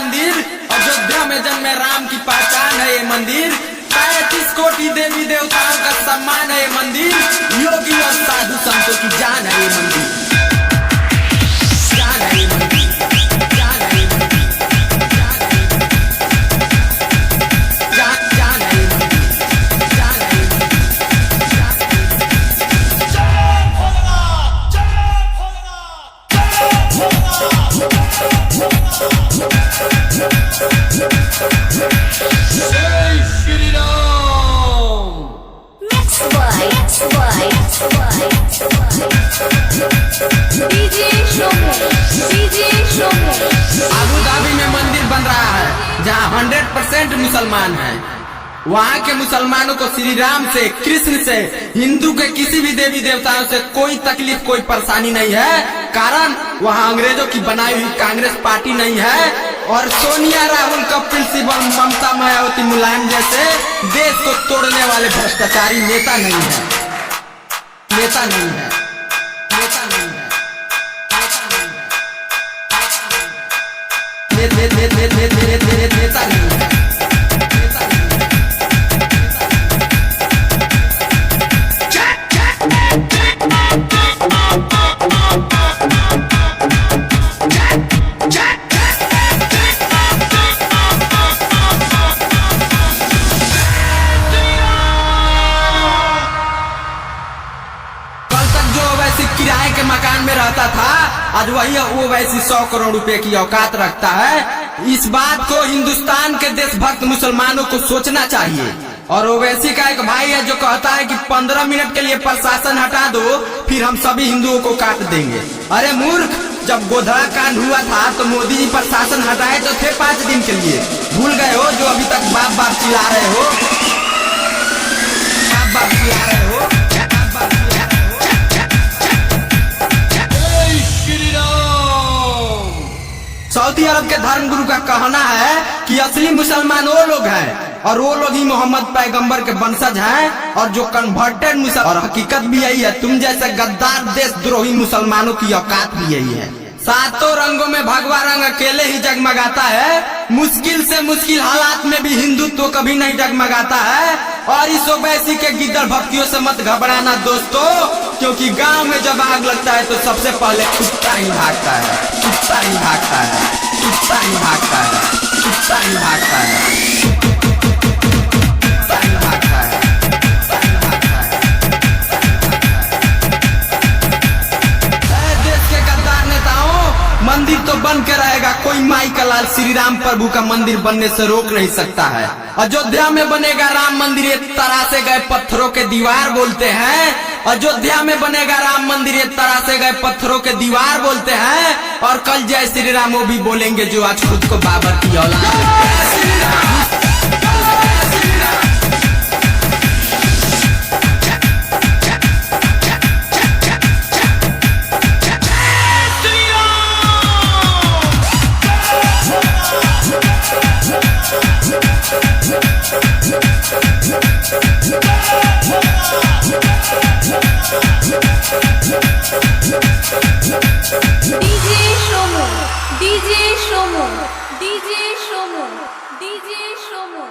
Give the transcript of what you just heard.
मंदिर, अयोध्या में जन्मे राम की पहचान है ये मंदिर। 35 कोटि देवी देवताओं का सम्मान है ये मंदिर। योगी और साधु संतों की जान है ये मंदिर, जान है ये मंदिर, जान है ये मंदिर, जान है ये मंदिर, जान है ये मंदिर। आबू धाबी में मंदिर बन रहा है जहाँ 100% मुसलमान हैं। वहाँ के मुसलमानों को श्री राम से, कृष्ण से, हिंदू के किसी भी देवी देवताओं से कोई तकलीफ, कोई परेशानी नहीं है। कारण वहाँ अंग्रेजों की बनाई हुई कांग्रेस पार्टी नहीं है और सोनिया, राहुल, कपिल सिब्बल, ममता, मायावती, मुलायम जैसे देश को तोड़ने वाले भ्रष्टाचारी नेता नहीं है, नेता नहीं है, नेता नहीं है, नेता नहीं है। किराए के मकान में रहता था, आज वही वो वैसी 100 करोड़ रुपए की औकात रखता है। इस बात को हिंदुस्तान के देशभक्त मुसलमानों को सोचना चाहिए। और ओवैसी का एक भाई है जो कहता है कि 15 मिनट के लिए प्रशासन हटा दो, फिर हम सभी हिंदुओं को काट देंगे। अरे मूर्ख, जब गोधरा कांड हुआ था तो मोदी जी प्रशासन हटाए तो थे 5 दिन के लिए। भूल गए हो जो अभी तक बाप बाप चिल्ला रहे हो, बाप बाप चिल्ला रहे हो। सऊदी अरब के धर्मगुरु का कहना है कि असली मुसलमान वो लोग हैं और वो लोग ही मोहम्मद पैगंबर के वंशज हैं और जो कन्वर्टेड मुसलमान। और हकीकत भी यही है, तुम जैसे गद्दार देशद्रोही मुसलमानों की औकात भी यही है। 7 रंगों में भगवा रंग अकेले ही जगमगाता है। मुश्किल से मुश्किल हालात में भी हिंदुत्व कभी नहीं जगमगाता है। और इस ओवैसी के गिद्दड़ भक्तियों से मत घबराना दोस्तों, क्योंकि गांव में जब आग लगता है तो सबसे पहले कुत्ता ही भागता है, कुत्ता ही भागता है, कुत्ता ही भागता है, कुत्ता ही भागता है, कुत्ता ही भागता है। देश के गद्दार नेताओं, मंदिर तो बन के रहेगा, कोई माई का लाल श्री राम प्रभु का मंदिर बनने से रोक नहीं सकता है। अयोध्या में बनेगा राम मंदिर, ये तरासे गए पत्थरों के दीवार बोलते हैं। अयोध्या में बनेगा राम मंदिर, ये तरासे गए पत्थरों के दीवार बोलते हैं। और कल जय श्री राम वो भी बोलेंगे जो आज खुद को बाबर की औलाद। DJ Shomo